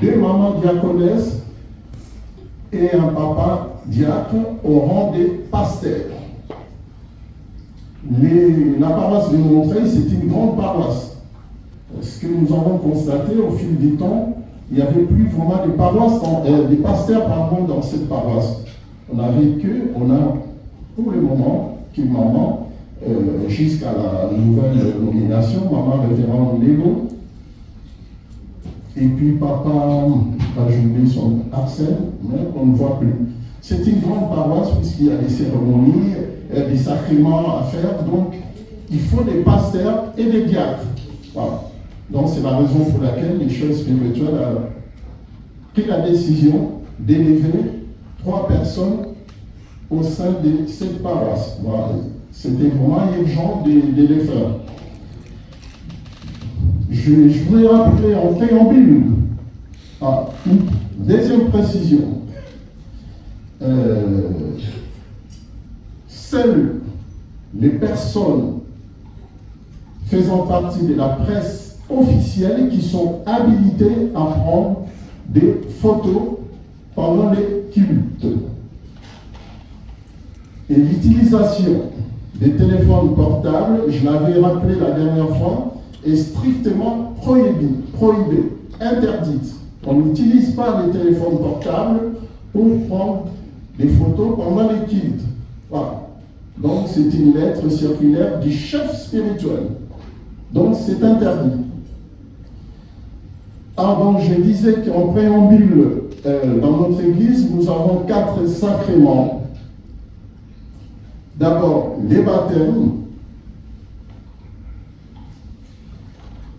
deux mamans diaconesses et un papa diacre au rang des pasteurs. La paroisse de Montreuil, c'est une grande paroisse. Ce que nous avons constaté au fil du temps, il n'y avait plus vraiment des paroisses, des pasteurs dans cette paroisse. On a pour le moment, maman, jusqu'à la nouvelle nomination, maman révérend Lélo, et puis papa, j'ai oublié son Arsène, mais on ne voit plus. C'est une grande paroisse puisqu'il y a des cérémonies, des sacrements à faire, donc il faut des pasteurs et des diacres. Voilà. Donc c'est la raison pour laquelle les choses spirituelles ont pris la décision d'élever 3 personnes au sein de cette paroisse. Voilà. C'était vraiment urgent de les faire. Je voudrais rappeler en préambule une deuxième précision. Seules les personnes faisant partie de la presse officielle qui sont habilitées à prendre des photos pendant les cultes. Et l'utilisation des téléphones portables, je l'avais rappelé la dernière fois, est strictement prohibée, interdite. On n'utilise pas les téléphones portables pour prendre des photos pendant les cultes. Voilà. Donc c'est une lettre circulaire du chef spirituel. Donc c'est interdit. Donc je disais qu'en préambule, dans notre église, nous avons 4 sacrements. D'abord, les baptêmes.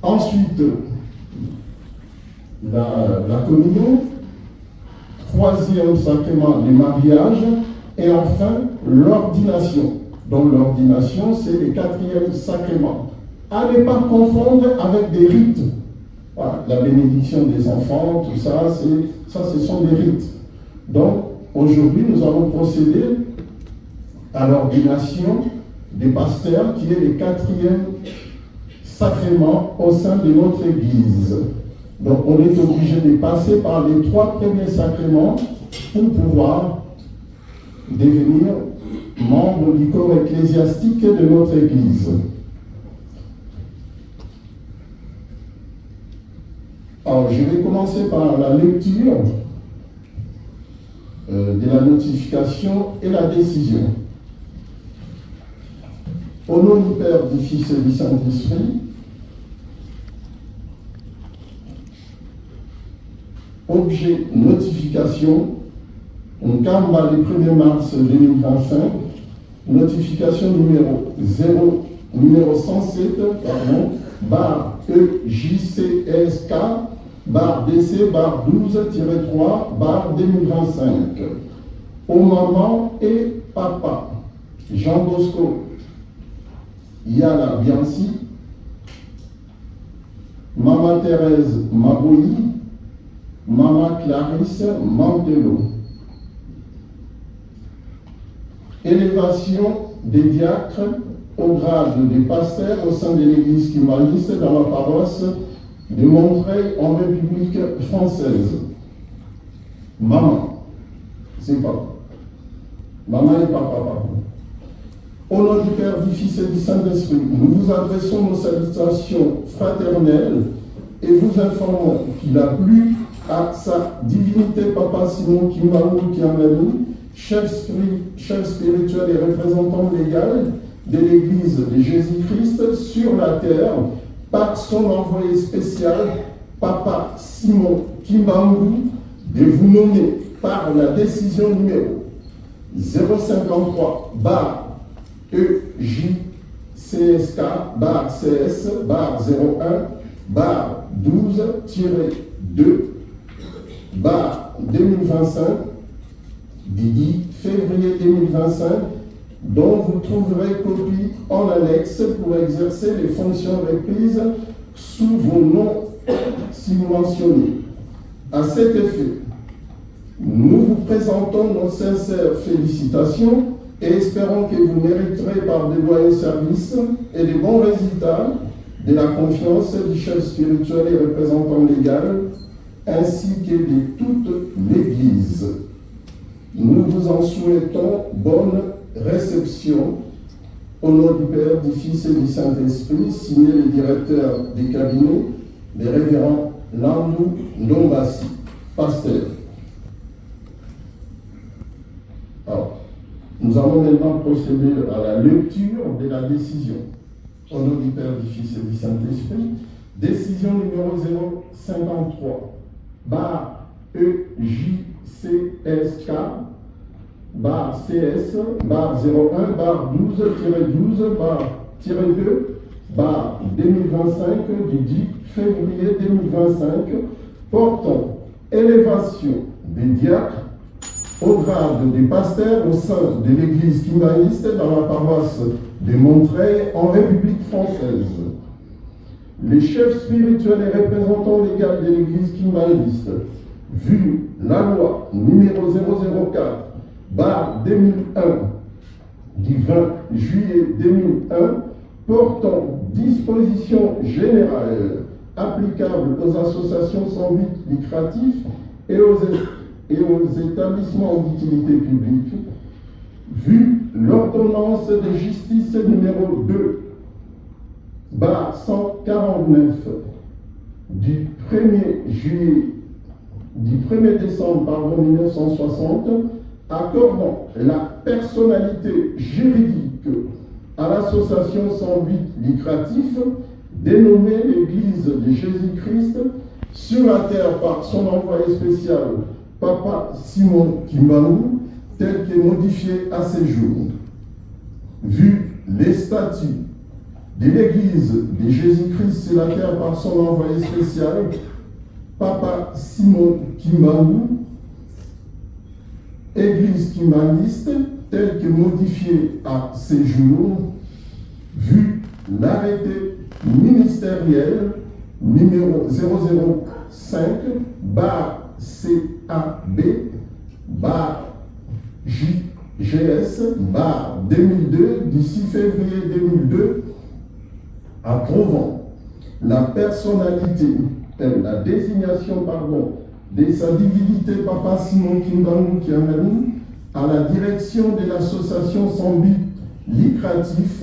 Ensuite, la communion. 3e sacrement, les mariages. Et enfin, l'ordination. Donc l'ordination, c'est le 4e sacrement. À ne pas confondre avec des rites. Voilà, la bénédiction des enfants, tout ça, ce sont des rites. Donc, aujourd'hui, nous allons procéder à l'ordination des pasteurs, qui est le 4e sacrement au sein de notre Église. Donc, on est obligé de passer par les 3 premiers sacrements pour pouvoir devenir membre du corps ecclésiastique de notre Église. Alors, je vais commencer par la lecture de la notification et la décision. Au nom du Père, du Fils et du Saint-Esprit, objet notification, on Kamba le 1er mars 2025, notification numéro 107, barre EJCSK, barre DC, barre 12-3, barre 2025. Aux mamans et papa, Jean Bosco, Yana Bianci, Maman Thérèse Maboyi, Maman Clarisse Mantello. Élévation des diacres au grade des pasteurs au sein de l'église Kimaliste dans la paroisse de Montreuil en République française. Maman, c'est pas. Maman et papa, pardon. Au nom du Père, du Fils et du Saint-Esprit, nous vous adressons nos salutations fraternelles et vous informons qu'il a plu à sa divinité Papa Simon Kimbaou Kiamani, chef spirituel et représentant légal de l'Église de Jésus-Christ sur la terre, par son envoyé spécial, Papa Simon Kimbaou, de vous nommer par la décision numéro 053 EJCSK CS 01 12-2 2025 du 10 février 2025, dont vous trouverez copie en annexe pour exercer les fonctions reprises sous vos noms mentionnés. À cet effet, nous vous présentons nos sincères félicitations et espérons que vous mériterez par de loyaux services et de bons résultats de la confiance du chef spirituel et représentant légal ainsi que de toute l'Église. Nous vous en souhaitons bonne réception. Au nom du Père, du Fils et du Saint-Esprit, signé le directeur des cabinets, le révérend Landou Ndombassi, pasteur. Alors, nous allons maintenant procéder à la lecture de la décision. Au nom du Père, du Fils et du Saint-Esprit, décision numéro 053, barre EJCSK, barre CS, barre 01, barre 12-12, barre-2, barre 2025 du 10 février 2025, portant élévation des diacres au grade des pasteurs au sein de l'Église kimbaniste dans la paroisse de Montreuil en République française. Les chefs spirituels et représentants légaux de l'Église kimbaniste, vu la loi numéro 004, barre 2001 du 20 juillet 2001 portant dispositions générales applicables aux associations sans but lucratif et aux établissements d'utilité publique, vu l'ordonnance de justice numéro 2, barre 149 du 1er décembre 1960, accordant la personnalité juridique à l'association sans but lucratif dénommée l'Église de Jésus-Christ sur la terre par son envoyé spécial Papa Simon Kimbangu, tel que modifié à ces jours. Vu les statuts de l'Église de Jésus-Christ sur la terre par son envoyé spécial Papa Simon Kimbangu, Église kimbaniste, telle que modifiée à ces jours, vu l'arrêté ministériel numéro 005, barre CAB, barre JGS, barre 2002, du 6 février 2002, approuvant la personnalité, la désignation, de sa divinité Papa Simon Kimbangu Kiamani à la direction de l'association sans but lucratif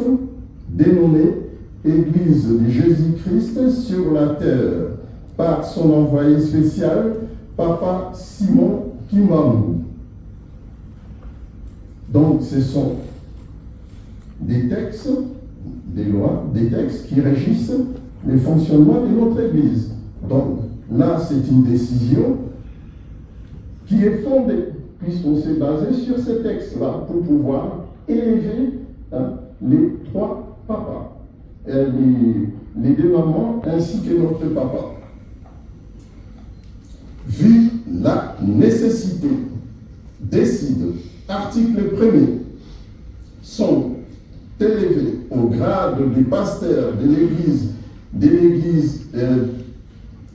dénommée Église de Jésus-Christ sur la terre par son envoyé spécial Papa Simon Kimbangu. Donc ce sont des textes, des lois, des textes qui régissent le fonctionnement de notre Église. Donc là, c'est une décision qui est fondée, puisqu'on s'est basé sur ces textes-là pour pouvoir élever les trois papas, les deux mamans ainsi que notre papa. Vu la nécessité, décide, article 1er, sont élevés au grade des pasteurs de l'Église,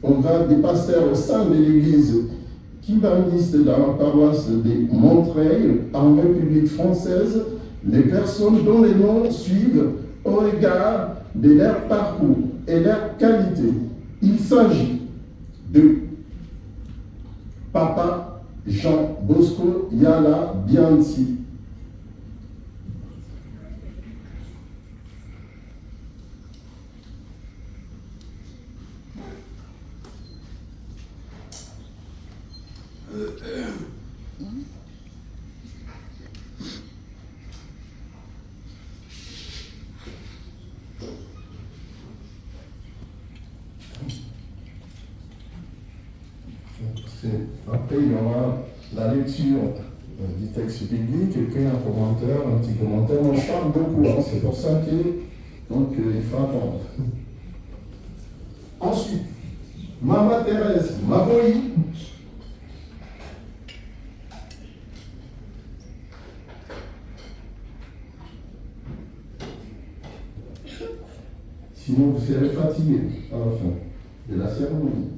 au grade des pasteurs au sein de l'Église kimbaniste dans la paroisse de Montreuil, en République française, les personnes dont les noms suivent au regard de leur parcours et leur qualité. Il s'agit de Papa Jean Bosco Yala Bianchi, après, il y aura la lecture du texte biblique et puis un petit commentaire. Moi, je parle beaucoup, c'est pour ça que il faut attendre. Ensuite, Maman Thérèse Maboyi, sinon vous serez fatigué à la fin de la cérémonie.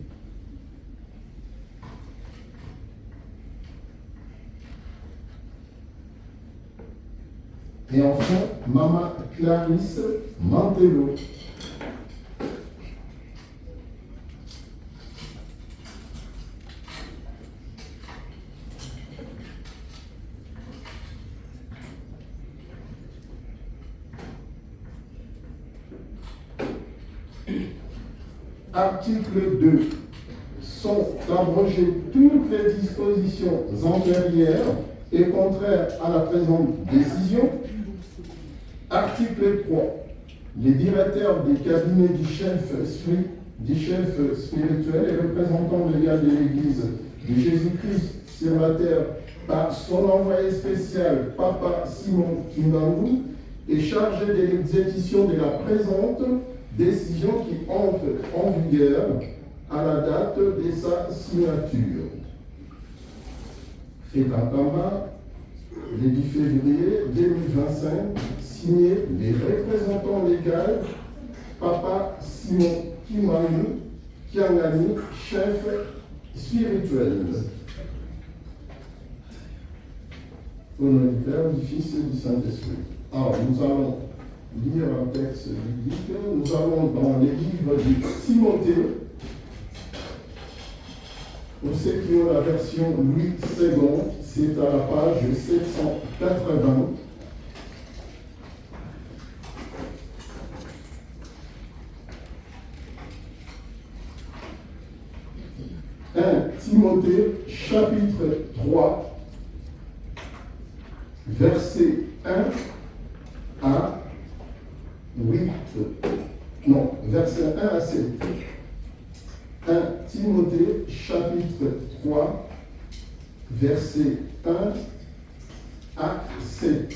Et enfin, Maman Clarisse Mantello. Article 2. Sont abrogées toutes les dispositions antérieures et contraires à la présente décision. Article 3. Les directeurs des cabinets du chef spirituel et représentant légal de l'Église de Jésus-Christ sur la terre par son envoyé spécial, Papa Simon Kimbangu, est chargé de l'exécution de la présente décision qui entre en vigueur à la date de sa signature. Fait à Tamba, le 10 février 2025, signé les représentants légaux, Papa Simon Kiangani, chef spirituel. Au nom du Père, du Fils et du Saint-Esprit. Alors, nous allons lire un texte biblique. Nous allons dans les livres de Timothée. Pour ceux qui ont la version Louis II, c'est à la page 780. Timothée, chapitre 3, verset 1 à 8. Non, verset 1 à 7. 1 Timothée, chapitre 3, verset 1 à 7.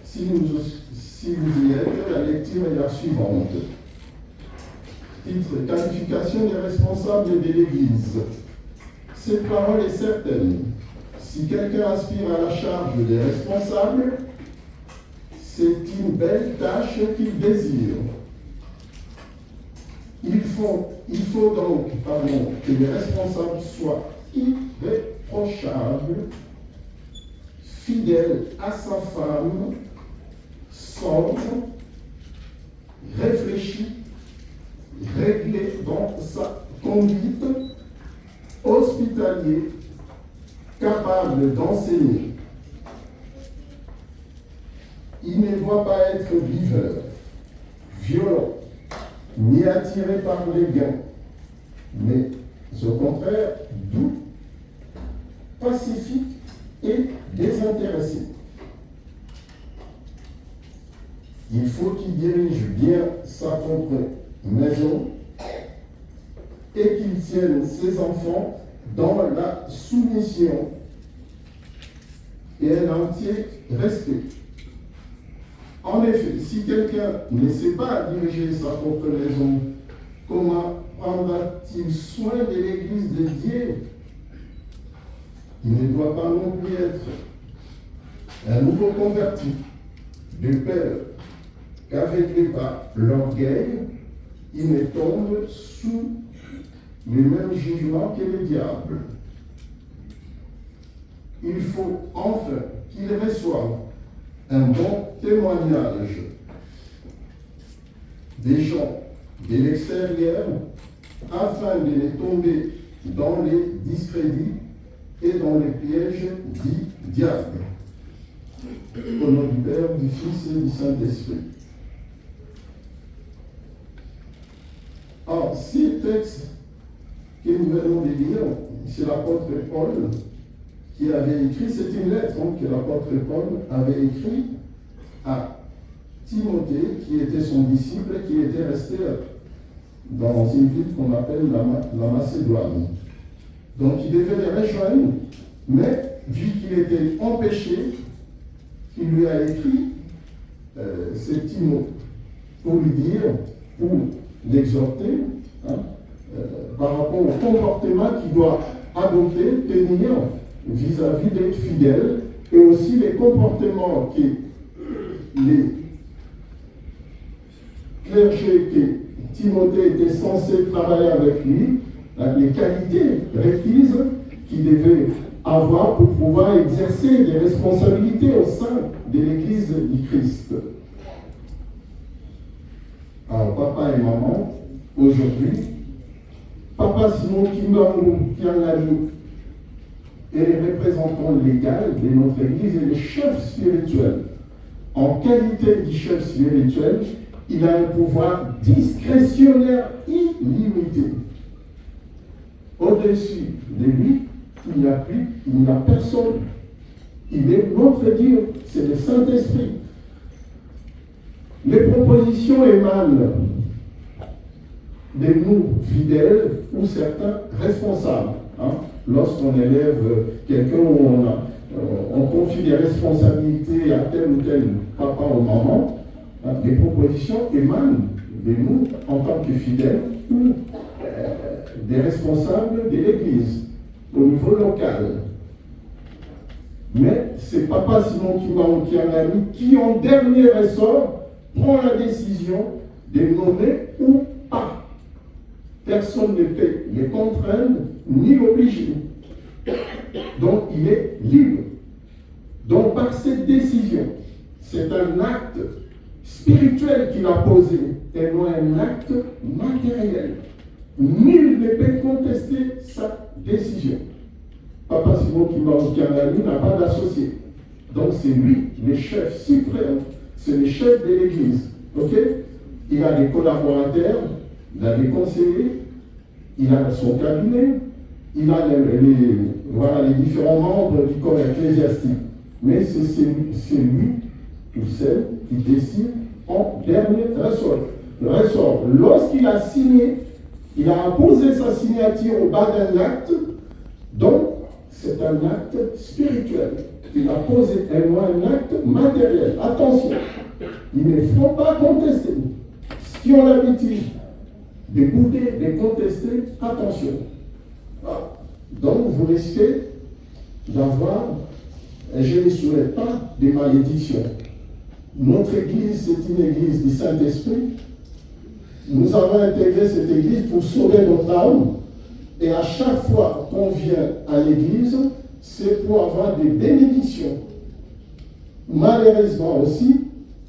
Si vous y êtes, la lecture est la suivante. Titre: qualification des responsables de l'Église. Cette parole est certaine. Si quelqu'un aspire à la charge des responsables, c'est une belle tâche qu'il désire. Il faut donc que les responsables soient irréprochables, fidèles à sa femme, sobres, réfléchis, réglés dans sa conduite, hospitalier, capable d'enseigner. Il ne doit pas être viveur, violent, ni attiré par les gains, mais au contraire, doux, pacifique et désintéressé. Il faut qu'il dirige bien sa propre maison et qu'il tienne ses enfants dans la soumission et un entier respect. En effet, si quelqu'un ne sait pas diriger sa propre maison, comment prendra-t-il soin de l'Église de Dieu? Il ne doit pas non plus être un nouveau converti, de peur qu'avec l'orgueil, il ne tombe sous le même jugement que le diable. Il faut enfin qu'il reçoive un bon témoignage des gens de l'extérieur afin de ne tomber dans les discrédits et dans les pièges du diable. Au nom du Père, du Fils et du Saint-Esprit. Alors, ces textes que nous venons de lire, c'est l'apôtre Paul qui avait écrit, c'est une lettre que l'apôtre Paul avait écrite à Timothée, qui était son disciple, qui était resté dans une ville qu'on appelle la Macédoine. Donc il devait les rejoindre, mais vu qu'il était empêché, il lui a écrit ces petits mots pour lui dire, pour l'exhorter, par rapport au comportement qu'il doit adopter, tenir vis-à-vis des fidèles, et aussi les comportements que les clergés que Timothée était censé travailler avec lui, les qualités requises qu'il devait avoir pour pouvoir exercer des responsabilités au sein de l'Église du Christ. Alors, papa et maman, aujourd'hui, Papa Simon Kiangani est le représentant légal de notre Église et le chef spirituel. en qualité de chef spirituel, il a un pouvoir discrétionnaire illimité. Au-dessus de lui, il n'y a personne. Il est notre Dieu, c'est le Saint-Esprit. Les propositions émanent de nous fidèles ou certains responsables. Lorsqu'on élève quelqu'un où on confie des responsabilités à tel ou tel papa ou maman, les propositions émanent de nous en tant que fidèles ou des responsables de l'Église au niveau local. Mais c'est Papa Simon Kimbangu qui, en dernier ressort, prend la décision de nommer ou pas. Personne ne peut les contraindre ni l'obliger. Donc il est libre. Donc par cette décision, c'est un acte spirituel qu'il a posé et non un acte matériel. Nul ne peut contester sa décision. Papa Simon Kimbangu n'a pas d'associé. Donc c'est lui, le chef suprême, c'est le chef de l'Église. Ok? Il a des collaborateurs, il a des conseillers, il a son cabinet, il a les différents membres du corps ecclésiastique. Mais c'est lui tout seul qui décide en dernier ressort. Lorsqu'il a signé, il a posé sa signature au bas d'un acte, donc c'est un acte spirituel. Il a posé un acte matériel. Attention, il ne faut pas contester. Ce qui ont l'habitude de bouder, de contester, attention. Donc vous risquez d'avoir, et je ne souhaite pas, des malédictions. Notre Église, c'est une Église du Saint-Esprit. Nous avons intégré cette Église pour sauver notre âme. Et à chaque fois qu'on vient à l'Église, c'est pour avoir des bénédictions. Malheureusement aussi,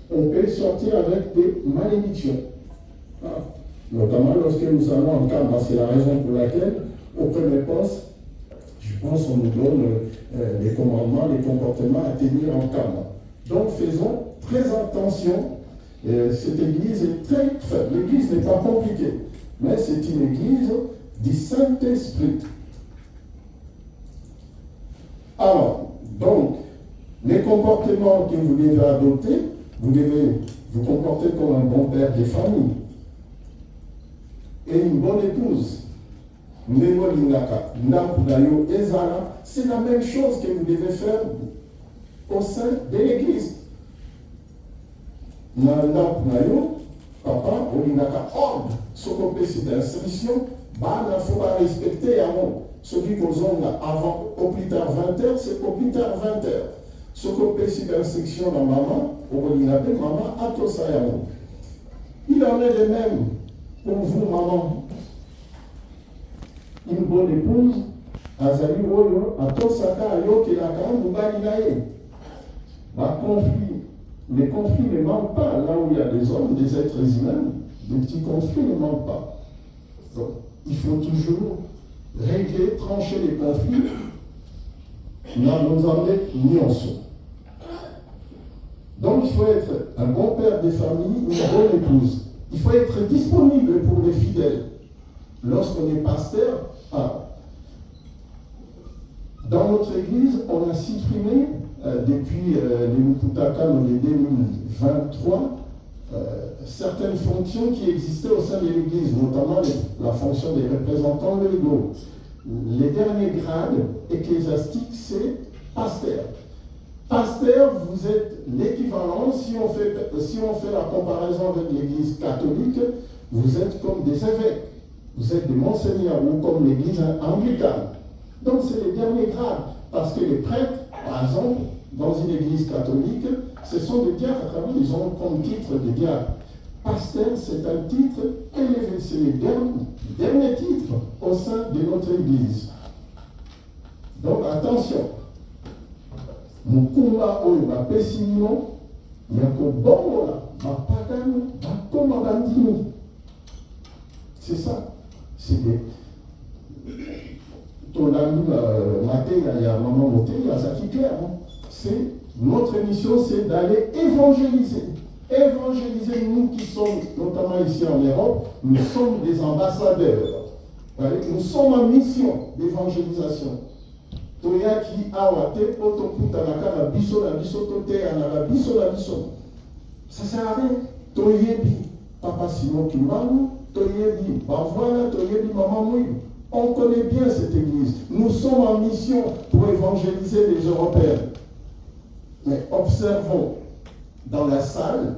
on peut sortir avec des malédictions. Notamment lorsque nous allons en Kamba, c'est la raison pour laquelle, au premier poste, je pense qu'on nous donne les commandements, les comportements à tenir en Kamba. Donc faisons très attention. Cette église est très faible. L'église n'est pas compliquée, mais c'est une église du Saint-Esprit. Alors, donc, les comportements que vous devez adopter, vous devez vous comporter comme un bon père de famille et une bonne épouse. C'est la même chose que vous devez faire au sein de l'église. Papa, ordre, ce qu'on peut c'est d'instruction, il faut respecter avant. Ce qui cause avant, au plus tard 20h, c'est au plus tard 20h. Ce qu'on peut c'est d'instruction dans maman, maman, à tout ça. Il en est de même pour vous, maman. Une bonne épouse, Azali Woyo, à tout ça, Ayo, Kelaka, Mubalilaye. Les conflits ne manquent pas. Là où il y a des hommes, des êtres humains, des petits conflits ne manquent pas. Donc, il faut toujours régler, trancher les conflits, nous emmener nuançons. Donc, il faut être un bon père de famille, une bonne épouse. Il faut être disponible pour les fidèles. Lorsqu'on est pasteur, dans notre église, on a supprimé depuis les Mukutaka de 2023 certaines fonctions qui existaient au sein de l'église, notamment la fonction des représentants légaux. Les derniers grades ecclésiastiques, c'est pasteur. Pasteur, vous êtes l'équivalent, si on fait la comparaison avec l'église catholique, vous êtes comme des évêques, vous êtes des monseigneurs ou comme l'église anglicane. Donc c'est les derniers grades, parce que les prêtres, par exemple, dans une église catholique, ce sont des diacres, ils ont comme titre de diacre. Pasteur, c'est un titre élevé, c'est le dernier titre au sein de notre église. Donc attention, Mukumba oyo ba pesino yako bongola ba pagano ba koma bandini. C'est ça. C'est des ton ami matin il y a maman moté il y a ça qui clair. C'est notre mission, c'est d'aller évangéliser. Évangéliser, nous qui sommes, notamment ici en Europe, nous sommes des ambassadeurs. Nous sommes en mission d'évangélisation. Toya qui awate, otokutanaka na biso, tote anaka biso, la biso. Ça sert à rien. Toyebi, papa Simon Kimbangu, toyebi, voilà, toyebi, maman Mouy. On connaît bien cette église. Nous sommes en mission pour évangéliser les Européens. Mais observons dans la salle,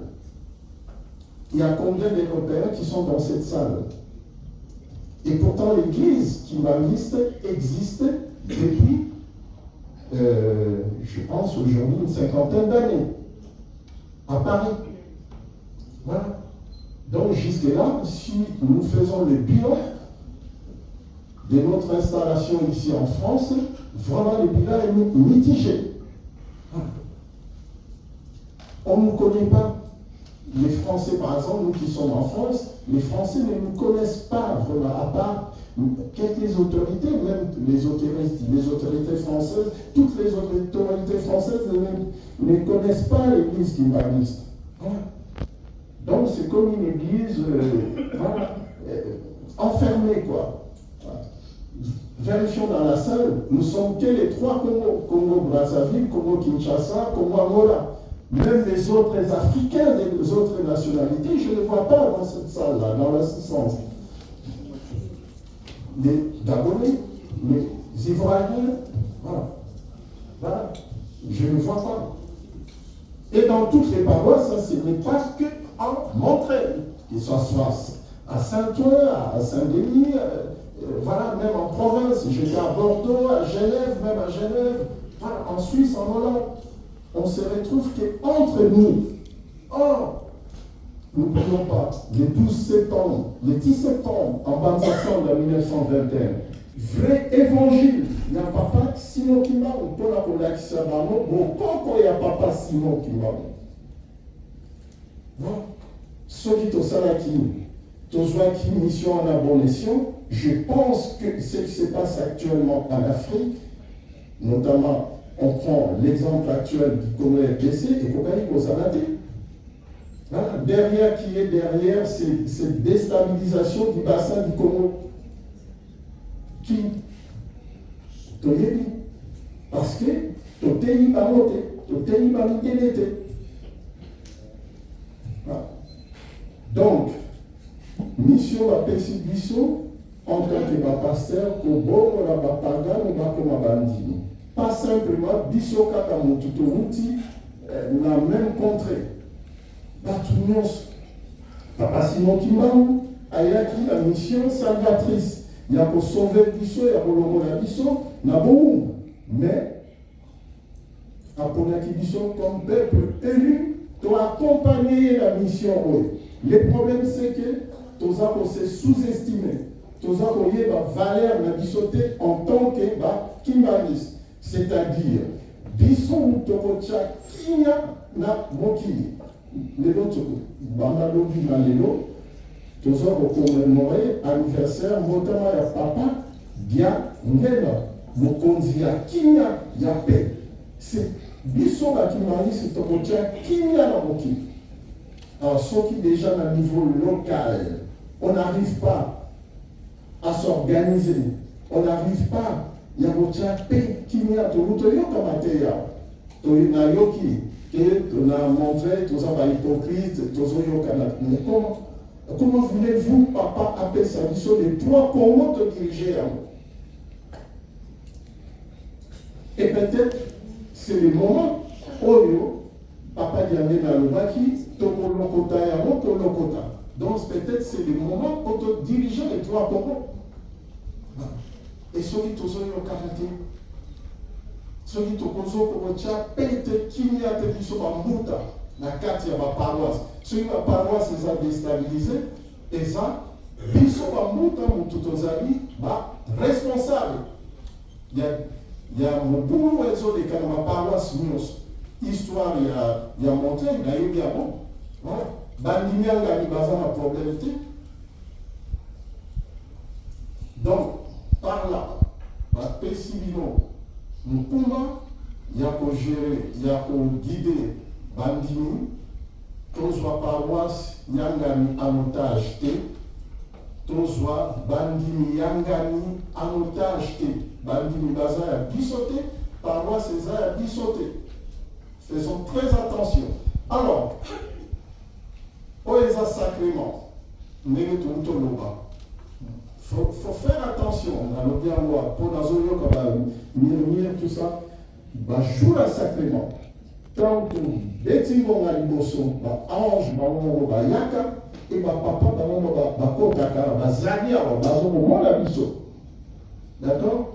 il y a combien d'Européens qui sont dans cette salle? Et pourtant, l'église kimbanguiste existe depuis, je pense aujourd'hui, une cinquantaine d'années, à Paris. Voilà. Donc, jusque-là, si nous faisons le bilan de notre installation ici en France, vraiment le bilan est mitigé. On ne nous connaît pas. Les Français, par exemple, nous qui sommes en France, les Français ne nous connaissent pas vraiment, à part quelques autorités, même les autorités françaises, toutes les autorités françaises ne connaissent pas l'église kimbanguiste. Voilà. Donc c'est comme une église enfermée, quoi. Voilà. Vérifions dans la salle, nous sommes que les trois Congo, Congo-Brazzaville, Congo-Kinshasa, Congo-Angola. Même les autres Africains, les autres nationalités, je ne les vois pas dans cette salle-là, dans l'assistance. Les Gabonais, les Ivoiriens, voilà. Je ne vois pas. Et dans toutes les paroisses, ça, ce n'est pas que en Montreuil, que ce soit à Saint-Ouen, à Saint-Denis, voilà, même en province, j'étais à Bordeaux, à Genève, même à Genève, voilà, en Suisse, en Hollande. On se retrouve qu'entre nous, nous ne pouvons pas, le 12 septembre, le 10 septembre, en Banzasson de 1921, vrai évangile, il n'y a papa Simon Kimbangu, pour la collection d'Amo, pourquoi il n'y a papa Simon Kimbangu? Non. Ceux qui sont qui mission en abolition, je pense que ce qui se passe actuellement en Afrique, notamment, on prend l'exemple actuel du Congo RDC et Kokaï Kosanate. Derrière, qui est derrière cette déstabilisation du bassin du Congo? Qui? Toyebi. Parce que Toteyi Bamote, Toteyi Bamitelete. Donc, mission la persécution en tant que pasteur, que bon, la bapaga, ou comme bandini. Pas simplement bisoka comme tuturuti la même contrée. Batunios, Papa Simon Kimbangu a acquis la mission salvatrice. Il y a pour sauver biso, il y a pour le biso, n'a bon. Mais, pour la biso comme peuple élu, tu as accompagné la mission. Le problème, c'est que tu as sous-estimé. Tu as la valeur de la bisoté en tant que kimbanguiste. C'est-à-dire, bison tokocha kinya na mokili. Lelo toko, bandalo binalelo, tozo commémorer anniversaire motama ya papa dia ngena mokonzi ya kinya ya paix. C'est bison la kimbanguiste tokocha kinya na mokili. Alors, ceux qui déjà à niveau local, on n'arrive pas à s'organiser, on n'arrive pas. Il y a votre paix qui n'y a tout le monde comme matériel. Tu n'as yoki, tu n'as montré, tu as hypocrite, tu as mais comment voulez-vous, papa, appeler ça les trois, comment te diriger? Et peut-être, c'est le moment où papa Diamé Nalobaki, Toko Lokota et Amoko Lokota. Donc peut-être c'est le moment où te diriger les trois comment. Et ceux qui sont au karaté, ceux qui sont au Tchad, pète qui n'y a pas de Mouta, la carte de la paroisse. Ceux qui la paroisse les a déstabilisés, et ça, ils sont à Mouta, tous nos amis, responsable. Il y a mon boulot, ils ont des cas de ma paroisse, histoire, il y a montré, il y a eu bien bon. Voilà. Bandimianga, il y a un problème. Donc, par là, Pessibino, Mupuma, il y a qu'au gérer, il y a qu'au guider bandini, tozwa paroisse yangani en otage te, tozwa bandini yangani en otage te, bandini baza ya biso te, paroisse eza ya biso te. Faisons très attention. Alors, oeza sacrement, ndenge toloba. Faut faire attention, on a le bien voir, pour nazoyo comme mire tout ça, bah joue le sacrement. Tant que betingo nga liboso, bah ange, bah mongo, bah yaka, et bah papa, bah mongo, bah kotaka, bah zalia, bah zongo, la biso. D'accord?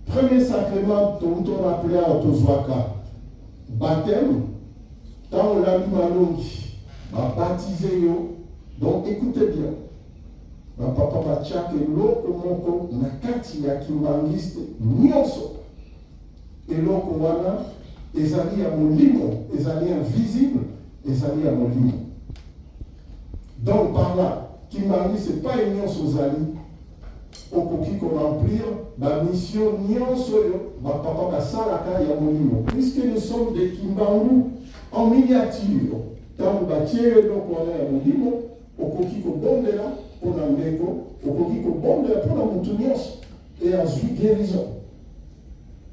Premier sacrement, on rappelé à Tozwaka, baptême, tant on l'a mis malongi, bah baptisé yo. Donc écoutez bien, ma papa bachake loko moko na kati ya kimbangiste nyonso. Eloko wana ezali ya molimo, ezali invisible, ezali ya molimo. Donc par là, kimbangiste pas nyonso zali okoki ko remplir la mission nyonso yo, ma papa basalaka ya molimo. Puisque nous sommes des kimbangu en miniature, tant batie eloko wana ya molimo, okoki kobondela mpona ndeko, okoki kobondela mpona mutu nyonso, et azwi guérison.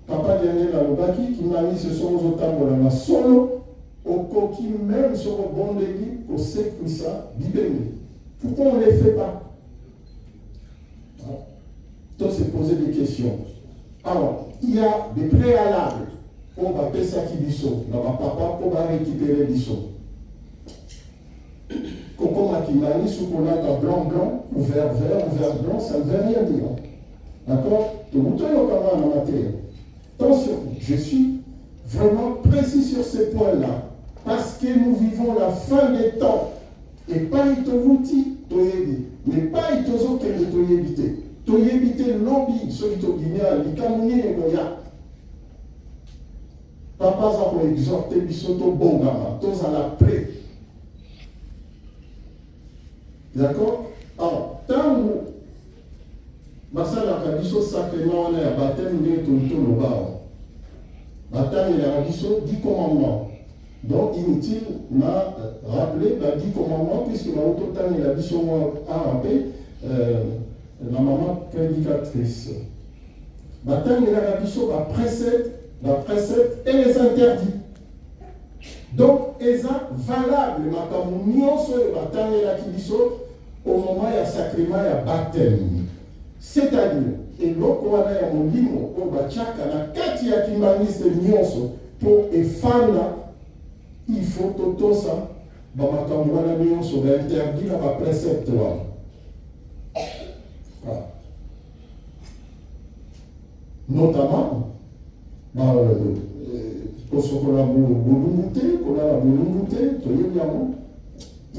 Papa diane nalobaki kimbangisi soko ozotambola na solo, okoki même soko obondeli kosekwisa bibemi. Pourquoi on ne les fait pas? Donc c'est poser des questions. Alors, il y a des préalables. On va payer ça qui dit ça. Là, papa, on va récupérer du saut. Coco Makimani, sous qu'on a blanc, blanc, ou vert, blanc, ça ne veut rien dire. D'accord? Donc, vous en matière. Attention, je suis vraiment précis sur ces points-là. Parce que nous vivons la fin des temps. Et pas itovuti, toyebi. Mais pas itozo kele toyebite. Toyebite lobby, celui to Guinea, likamuni negoya. Papa za ko exhorter bisoto bongama, tous à la pré. D'accord? Alors, tant où basalaka biso sacrement wana ya baptême ndenge tololoba baptême ya biso 10 commandements. Donc inutile m'a rappelé la 10 commandements puisque la autotane la biso a rappelé la maman prédicatrice. Baptême la biso la précepte et les interdits. Donc eza valable makambo nyonso ya baptême la biso au moment ya sacrement ya baptême. C'est-à-dire, eloko wana ya molimo o bachaka na kati ya kimbangiste nyonso po efana, il faut totosa ba makambo wana nyonso ba interdit na ba précepte wana. Notamment, il ne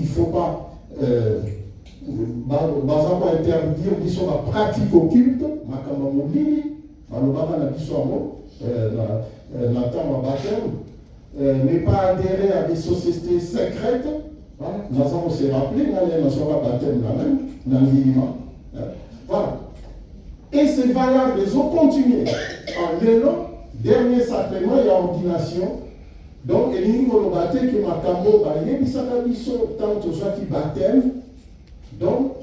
faut pas interdire la pratique occulte, ne pas adhérer à des sociétés secrètes. Nous avons aussi rappelé, voilà. Et c'est valable, ils ont continué. En l'élan, dernier sacrement, il y a ordination. Donc, il y a une volonté que ma cambo, il y a une sacrament, tant que soit qui baptême. Donc,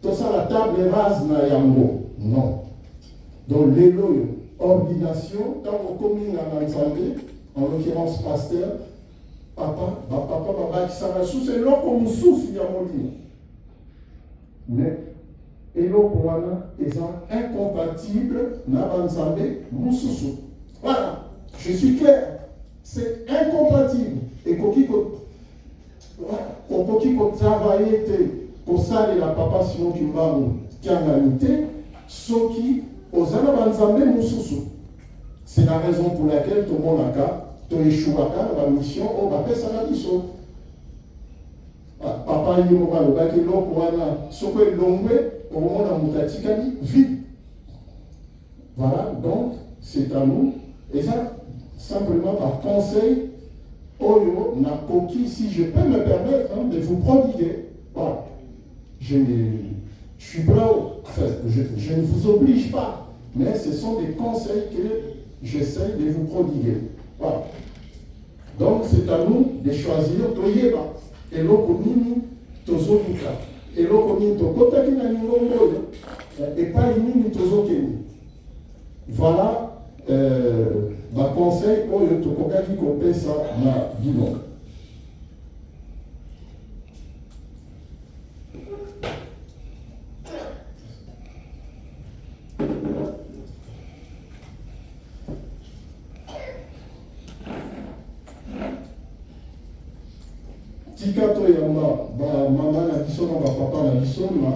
tout ça, la table rase na yango. Non. Donc, l'élo, ordination, quand on commune en ensemble, en l'occurrence pasteur, papa, qui s'en sous, c'est là qu'on souffle, il y a mon livre. Mais, et l'autre est incompatible n'avançant mususu. Voilà, je suis clair. C'est incompatible. Et qu'on peut travailler pour ça et la papa sinon qui va qui a l'unité, ce qui aux avançant mususu. C'est la raison pour laquelle tout le monde a cas, tout échoue à la mission, on va faire ça la mission. Papa il m'a le bac et l'eau pour un socle longue au moment où on vide. Voilà, donc c'est à nous. Et ça, simplement par conseil, Oyo n'a coquille, si je peux me permettre de vous prodiguer. Voilà. Je suis prêt, enfin, je ne vous oblige pas, mais ce sont des conseils que j'essaie de vous prodiguer. Voilà. Donc c'est à nous de choisir toyeba eloko nini tozoluka eloko nini tokotaki na ningombo oyo epai nini tozokende. Voilà baconseil oyo tokokaki kopesa na bino. Tikato yamba ba mama na biso na ba papa na biso na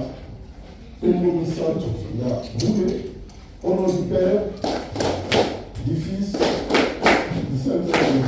kombo misato ya boule au nom du Père, du Fils, du Saint-Esprit.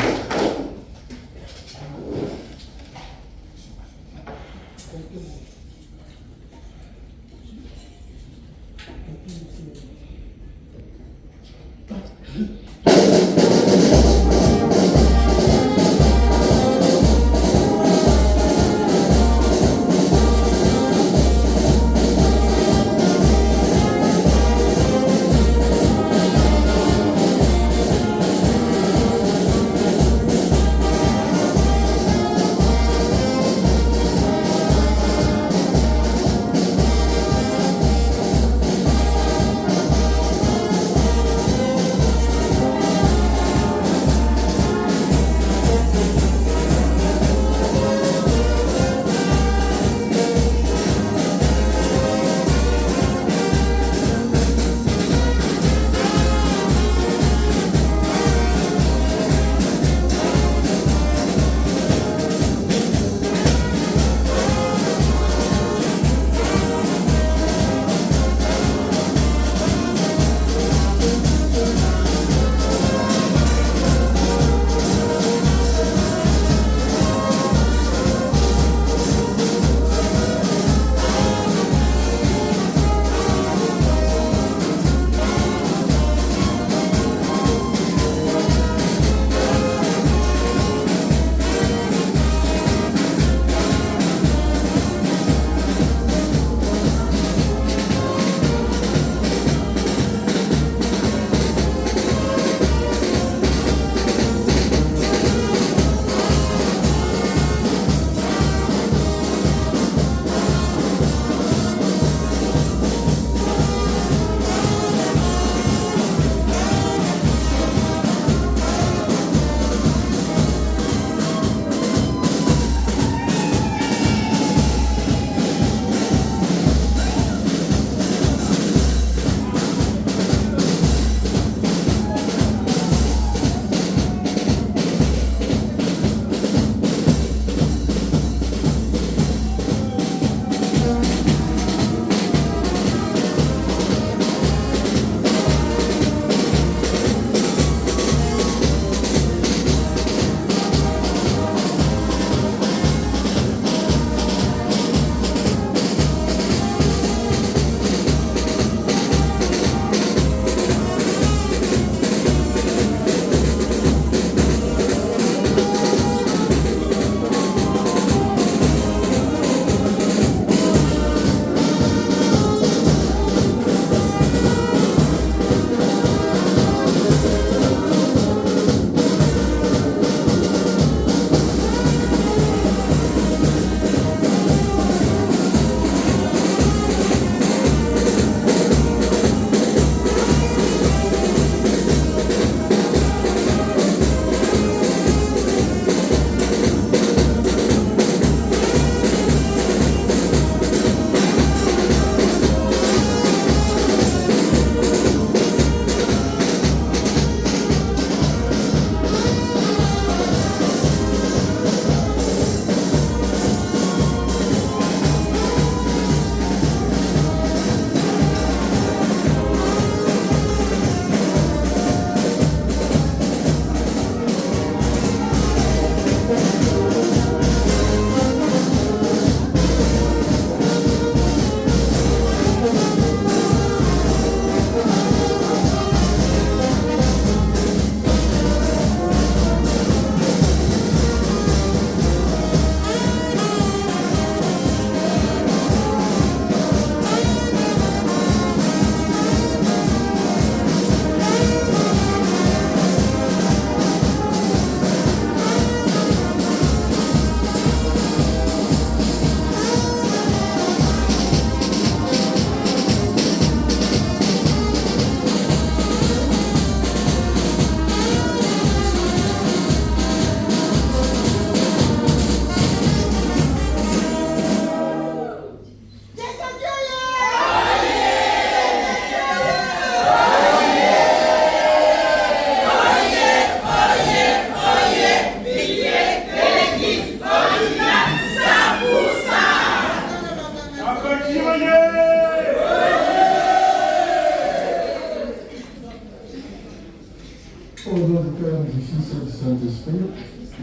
nom du Père, du Fils et du Saint-Esprit.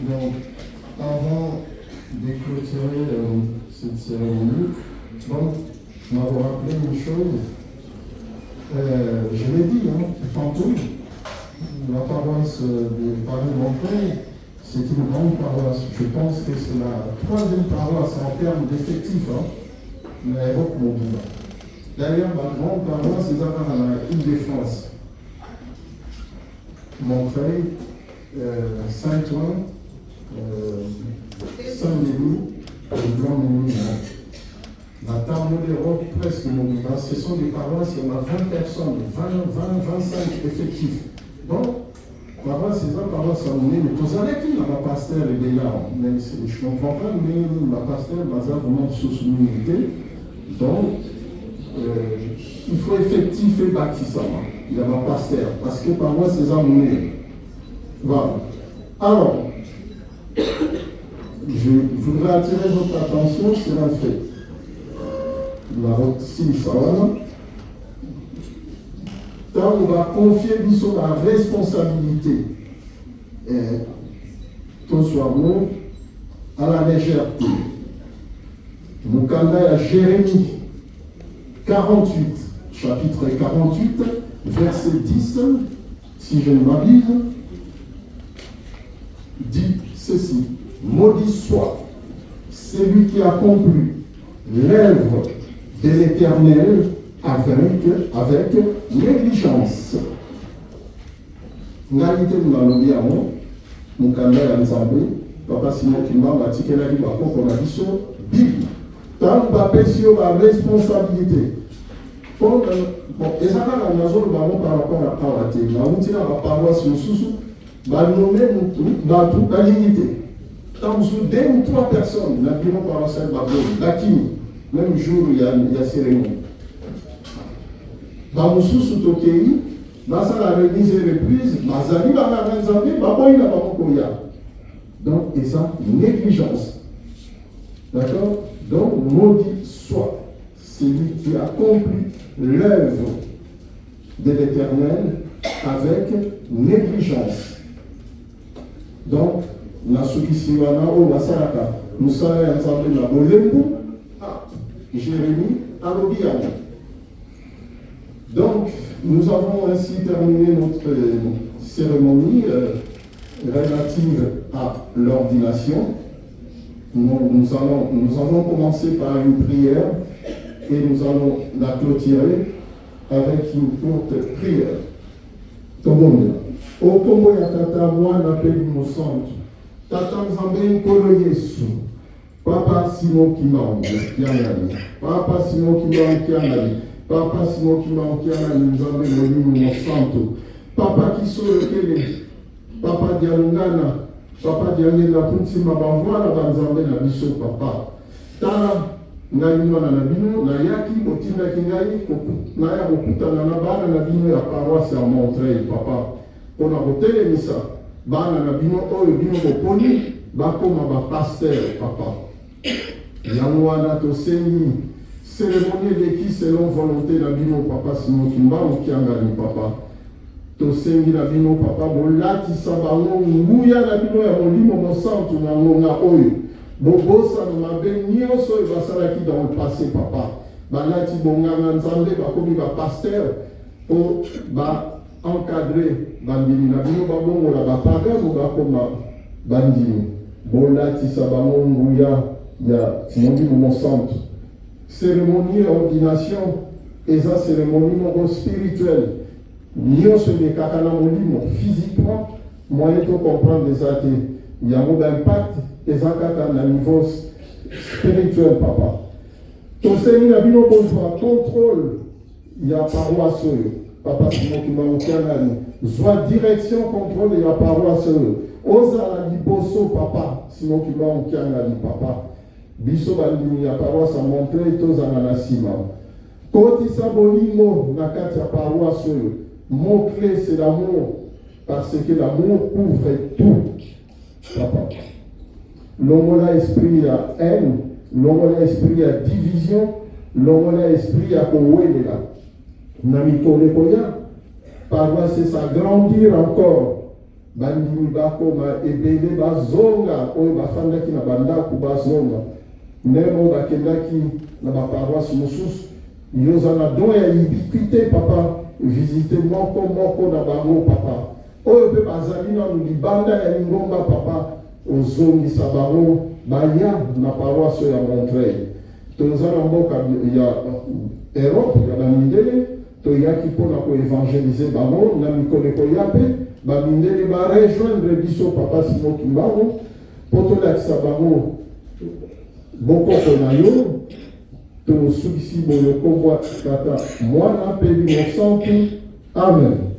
Donc, avant de clôturer cette cérémonie, donc, je m'avais rappelé une chose. Je l'ai dit, tantôt, la paroisse de Paris-Montreuil, c'est une grande paroisse. Je pense que c'est la troisième paroisse en termes d'effectifs, mais Europe mobile. D'ailleurs, ma grande paroisse, c'est à l'Île-de-France. Montreuil, Saint-Ouen, Saint-Denis et Blanc-Ménil. La table d'Europe, presque mobile. Ce sont des paroisses, il y en a 20 personnes, 25 effectifs. Donc, paroisse, c'est ça, paroisse à mener. Mais vous savez qui la pasteur est déjà. Mais je ne comprends pas, mais la pasteur, basée vraiment sur son unité. Donc, il faut effectif et bâtissement. Il y a ma pasteur. Parce que paroisse, c'est ça, mener. Voilà. Alors, je voudrais attirer votre attention sur un fait. La route 6, quand on va confier la responsabilité, tout soit bon, à la légèreté. Nous avons à Jérémie 48, chapitre 48, verset 10, si je ne m'abuse, dit ceci: maudit soit celui qui accomplit l'œuvre de l'Éternel avec négligence. Ngalité malobiamo, mukanda ya nzambe, papa Simon Kimba matikela li bakoko na biso Bible. Tant bapesio la responsabilité. Bon, ezaka na nazolo bango par rapport à Kawate, na utina la paroisse mususu, ba nommer batu la dignité. Tant sous 2 ou 3 personnes, na bino paroisse babo, lakini même jour il y a cérémonie. Bamususu tokei, basa la remise et reprise, bazali bana nzambe, baboyi na bakoya. Donc, et ça, négligence. D'accord? Donc, maudit soit celui qui accomplit l'œuvre de l'Éternel avec négligence. Donc, la soukisiwana o masaraka, nous sommes ensemble na bolembu, Jérémie, Alobiana. Donc, nous avons ainsi terminé notre cérémonie relative à l'ordination. Nous avons commencé par une prière et nous allons la clôturer avec une courte prière. Tobondo. Au Kombo ya Tata Mwana Peli Mosantu. Tata Nzambe Nkolo Yesu. Papa Simon Kimao Kiangali. Papa Simon Kimao Kiangali. Papa Simon Kimao Kiangali Nzambe Molimo Mosantu. Papa Kisole Papa Dialungana. Papa Dialungana Puntima Bavwana Banzambe na biso papa. Tala Ngalino na bino, na yaki, motina kingai, na ya mokutana na bana na bino ya paroisse ya Montreuil, papa. Pona hotele misa, bana na bino oyo bino moponi, bakoma ba pasteur, papa. Yango wana tosengi, cérémonie eleki selon volonté na bino, papa Simon Kimba, okiangali, papa. Tosengi na bino, papa, bolatisa bango, nguya na bino ya molimo mosantu na ngonga oyo. Bobosa na mabe nyonso basalaki dans le passé, papa. Balati bonganga nzambe bakomi ba pasteur po ba encadrer bandimi na bino babongola bapaga mo bakoma bandimi. Bolati sabango nguya ya molimo mosantu. Cérémonie ordination eza cérémonie mo spirituelle. Nyonso bekaka na molimo physiquement moyen de comprendre des athées. Il y a un impact et ça à un niveau spirituel, papa. Ton Seigneur a bien besoin contrôle. Il y a paroisse, papa Simon qui m'a aucun soit direction, contrôle, il y a paroisse. Osa la liboso, papa Simon qui m'a aucun papa. Biso bandimi, il y a paroisse à Montreuil, tous en anasima. Koti sabolimo, nakati ya paroisse. Mon clé, c'est l'amour. Parce que l'amour couvre tout. Papa. L'homme a esprit à haine, l'homme a esprit à division, l'homme a esprit à kouélela. Namito lekoya, paroisse c'est s'agrandir encore. bandimi bakoma ebele bazonga oyo bafandaki na bandako bazonga ndenge bakendaki na baparoisse mosusu yoza na don ya ubiquité papa visite moko na bango papa oyo mpe bazali nanu libanda ya lingomba papa ozongisa bango baya na paroisse ya Montreuil toza na mboka ya Europe ya bamindele toyaki mpona koevangelize bango na mikolo ekoya mpe bamindele barejoindre biso papa Simon Kimbangu mpo tolakisa bango bokoko na yo tosukisi boyo kombwa kata mwana mpe limosantu amen.